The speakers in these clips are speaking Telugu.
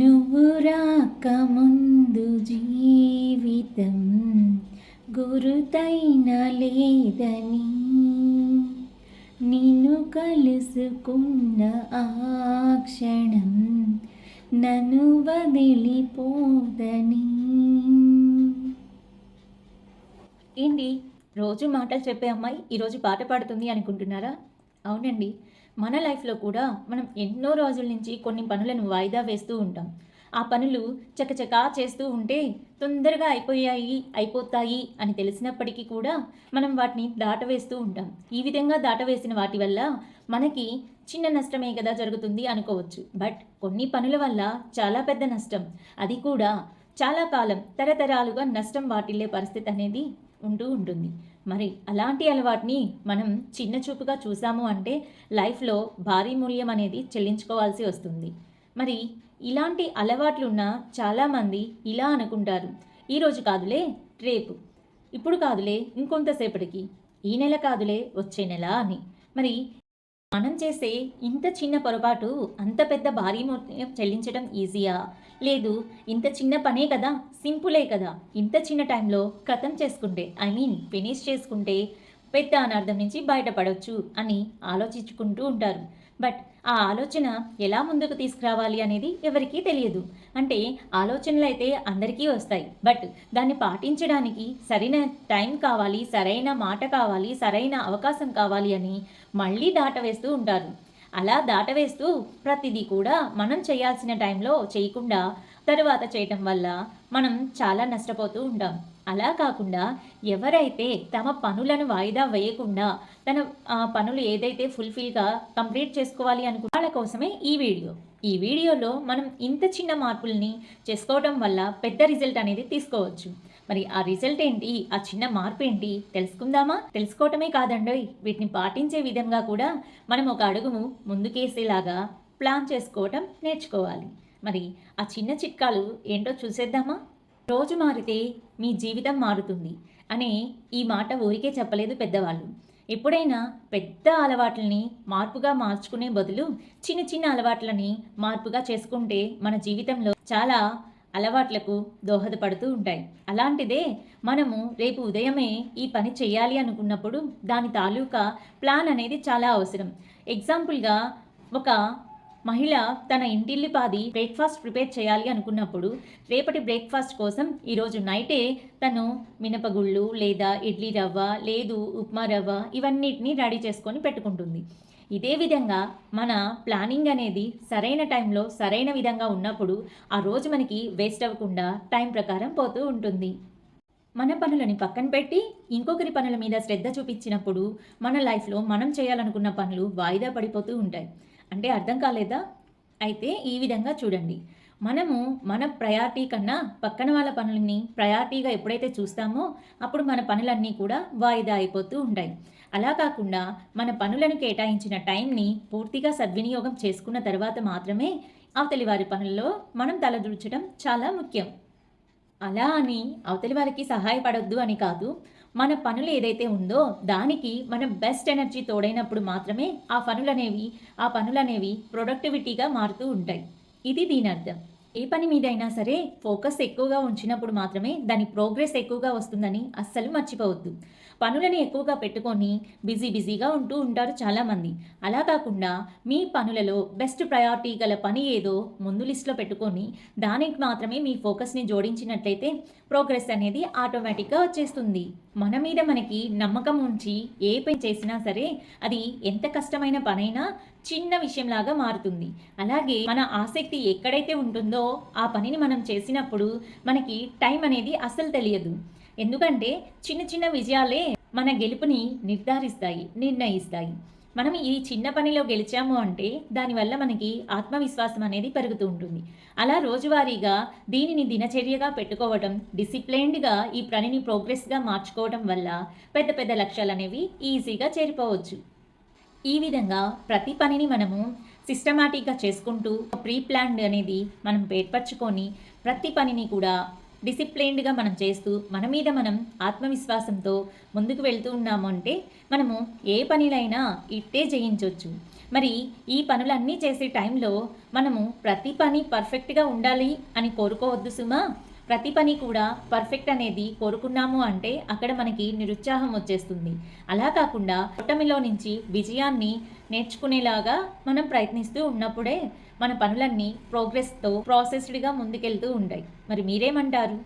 నువ్వు రాకముందు జీవితం గురుతైన లేదని, నిన్ను కలుసుకున్న ఆ క్షణం నన్ను వదిలిపోదని. ఏంటి రోజు మాటలు చెప్పే అమ్మాయి ఈరోజు పాట పాడుతుంది అనుకుంటున్నారా? అవునండి, మన లైఫ్లో కూడా మనం ఎన్నో రోజుల నుంచి కొన్ని పనులను వాయిదా వేస్తూ ఉంటాం. ఆ పనులు చకచకా చేస్తూ ఉంటే తొందరగా అయిపోతాయి అని తెలిసినప్పటికీ కూడా మనం వాటిని దాటవేస్తూ ఉంటాం. ఈ విధంగా దాటవేసిన వాటి వల్ల మనకి చిన్న నష్టమే కదా జరుగుతుంది అనుకోవచ్చు. బట్ కొన్ని పనుల వల్ల చాలా పెద్ద నష్టం, అది కూడా చాలా కాలం తరతరాలుగా నష్టం వాటిల్లే పరిస్థితి అనేది ఉంటూ ఉంటుంది. మరి అలాంటి అలవాటుని మనం చిన్న చూపుగా చూసాము అంటే లైఫ్లో భారీ మూల్యం అనేది చెల్లించుకోవాల్సి వస్తుంది. మరి ఇలాంటి అలవాట్లున్న చాలామంది ఇలా అనుకుంటారు, ఈరోజు కాదులే రేపు, ఇప్పుడు కాదులే ఇంకొంతసేపటికి, ఈ నెల కాదులే వచ్చే నెల అని. మరి మనం చేసే ఇంత చిన్న పొరపాటు అంత పెద్ద భారీ మూల్యం చెల్లించడం ఈజీయా? లేదు, ఇంత చిన్న పనే కదా, సింపులే కదా, ఇంత చిన్న టైంలో ఖతం చేసుకుంటే ఫినిష్ చేసుకుంటే పెద్ద అనార్థం నుంచి బయటపడవచ్చు అని ఆలోచించుకుంటూ ఉంటారు. బట్ ఆ ఆలోచన ఎలా ముందుకు తీసుకురావాలి అనేది ఎవరికీ తెలియదు. అంటే ఆలోచనలు అయితే అందరికీ వస్తాయి, బట్ దాన్ని పాటించడానికి సరైన టైం కావాలి, సరైన మాట కావాలి, సరైన అవకాశం కావాలి అని మళ్ళీ దాటవేస్తూ ఉంటారు. అలా దాటవేస్తూ ప్రతిదీ కూడా మనం చేయాల్సిన టైంలో చేయకుండా తరువాత చేయటం వల్ల మనం చాలా నష్టపోతూ ఉంటాం. అలా కాకుండా ఎవరైతే తమ పనులను వాయిదా వేయకుండా తన పనులు ఏదైతే ఫుల్ఫిల్గా కంప్లీట్ చేసుకోవాలి అనుకున్న వాళ్ళ కోసమే ఈ వీడియోలో మనం ఇంత చిన్న మార్పుల్ని చేసుకోవడం వల్ల పెద్ద రిజల్ట్ అనేది తీసుకోవచ్చు. మరి ఆ రిజల్ట్ ఏంటి, ఆ చిన్న మార్పు ఏంటి తెలుసుకుందామా? తెలుసుకోవటమే కాదండోయ్, వీటిని పాటించే విధంగా కూడా మనం ఒక అడుగు ముందుకేసేలాగా ప్లాన్ చేసుకోవటం నేర్చుకోవాలి. మరి ఆ చిన్న చిట్కాలు ఏంటో చూసేద్దామా? రోజు మారితే మీ జీవితం మారుతుంది అనే ఈ మాట ఊరికే చెప్పలేదు పెద్దవాళ్ళు. ఎప్పుడైనా పెద్ద అలవాట్లని మార్పుగా మార్చుకునే బదులు చిన్న చిన్న అలవాట్లని మార్పుగా చేసుకుంటే మన జీవితంలో చాలా అలవాట్లకు దోహదపడుతూ ఉంటాయి. అలాంటిదే మనము రేపు ఉదయమే ఈ పని చేయాలి అనుకున్నప్పుడు దాని తాలూకా ప్లాన్ అనేది చాలా అవసరం. ఎగ్జాంపుల్గా ఒక మహిళ తన ఇంటిల్లిపాది బ్రేక్ఫాస్ట్ ప్రిపేర్ చేయాలి అనుకున్నప్పుడు రేపటి బ్రేక్ఫాస్ట్ కోసం ఈరోజు నైటే తను మినపగుళ్ళు లేదా ఇడ్లీ రవ్వ లేదు ఉప్మా రవ్వ ఇవన్నిటిని రెడీ చేసుకొని పెట్టుకుంటుంది. ఇదే విధంగా మన ప్లానింగ్ అనేది సరైన టైంలో సరైన విధంగా ఉన్నప్పుడు ఆ రోజు మనకి వేస్ట్ అవ్వకుండా టైం ప్రకారం పోతూ ఉంటుంది. మన పనులని పక్కన పెట్టి ఇంకొకరి పనుల మీద శ్రద్ధ చూపించినప్పుడు మన లైఫ్లో మనం చేయాలనుకున్న పనులు వాయిదా పడిపోతూ ఉంటాయి. అంటే అర్థం కాలేదా? అయితే ఈ విధంగా చూడండి, మనము మన ప్రయారిటీ కన్నా పక్కన వాళ్ళ పనులని ప్రయారిటీగా ఎప్పుడైతే చూస్తామో అప్పుడు మన పనులన్నీ కూడా వాయిదా అయిపోతూ ఉంటాయి. అలా కాకుండా మన పనులను కేటాయించిన టైంని పూర్తిగా సద్వినియోగం చేసుకున్న తర్వాత మాత్రమే అవతలి వారి పనుల్లో మనం తలదూర్చడం చాలా ముఖ్యం. అలా అని అవతలి వారికి సహాయపడొద్దు అని కాదు, మన పనులు ఏదైతే ఉందో దానికి మన బెస్ట్ ఎనర్జీ తోడైనప్పుడు మాత్రమే ఆ పనులనేవి ప్రొడక్టివిటీగా మారుతూ ఉంటాయి. ఇది దీని అర్థం. ఏ పని మీదైనా సరే ఫోకస్ ఎక్కువగా ఉంచినప్పుడు మాత్రమే దాని ప్రోగ్రెస్ ఎక్కువగా వస్తుందని అస్సలు మర్చిపోవద్దు. పనులని ఎక్కువగా పెట్టుకొని బిజీగా ఉంటూ ఉంటారు చాలామంది. అలా కాకుండా మీ పనులలో బెస్ట్ ప్రయారిటీ గల పని ఏదో ముందు లిస్ట్లో పెట్టుకొని దానికి మాత్రమే మీ ఫోకస్ని జోడించినట్లయితే ప్రోగ్రెస్ అనేది ఆటోమేటిక్గా వచ్చేస్తుంది. మన మీద మనకి నమ్మకం ఉంచి ఏ పని చేసినా సరే అది ఎంత కష్టమైన పనైనా చిన్న విషయంలాగా మారుతుంది. అలాగే మన ఆసక్తి ఎక్కడైతే ఉంటుందో ఆ పనిని మనం చేసినప్పుడు మనకి టైం అనేది అస్సలు తెలియదు. ఎందుకంటే చిన్న చిన్న విజయాలే మన గెలుపుని నిర్ణయిస్తాయి. మనం ఈ చిన్న పనిలో గెలిచాము అంటే దానివల్ల మనకి ఆత్మవిశ్వాసం అనేది పెరుగుతూ ఉంటుంది. అలా రోజువారీగా దీనిని దినచర్యగా పెట్టుకోవడం, డిసిప్లైన్డ్గా ఈ పనిని ప్రోగ్రెస్గా మార్చుకోవడం వల్ల పెద్ద పెద్ద లక్ష్యాలు అనేవి ఈజీగా చేరిపోవచ్చు. ఈ విధంగా ప్రతి పనిని మనము సిస్టమాటిక్గా చేసుకుంటూ ప్రీ ప్లాన్డ్ అనేది మనం ఏర్పరచుకొని ప్రతి పనిని కూడా డిసిప్లైన్డ్గా మనం చేస్తూ మన మీద మనం ఆత్మవిశ్వాసంతో ముందుకు వెళ్తూ ఉన్నాము అంటే మనము ఏ పనిలైనా ఇట్టే జయించవచ్చు. మరి ఈ పనులన్నీ చేసే టైంలో మనము ప్రతి పని పర్ఫెక్ట్‌గా ఉండాలి అని కోరుకోవద్దు సుమా. ప్రతి పని కూడా పర్ఫెక్ట్ అనేది కోరుకున్నాము అంటే అక్కడ మనకి నిరుత్సాహం వచ్చేస్తుంది. అలా కాకుండా ఓటమిలో నుంచి విజయాన్ని నేర్చుకునేలాగా మనం ప్రయత్నిస్తూ ఉన్నప్పుడే మన పనులన్నీ ప్రోగ్రెస్‌తో ప్రాసెస్డ్‌గా ముందుకెళ్తూ ఉంటాయి. మరి మీరేమంటారు?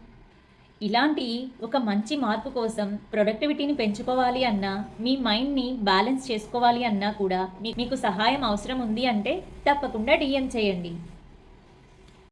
ఇలాంటి ఒక మంచి మార్పు కోసం ప్రొడక్టివిటీని పెంచుకోవాలి అన్నా, మీ మైండ్‌ని బ్యాలెన్స్ చేసుకోవాలి అన్నా కూడా మీకు సహాయం అవసరం ఉంది అంటే తప్పకుండా డీఎం చేయండి.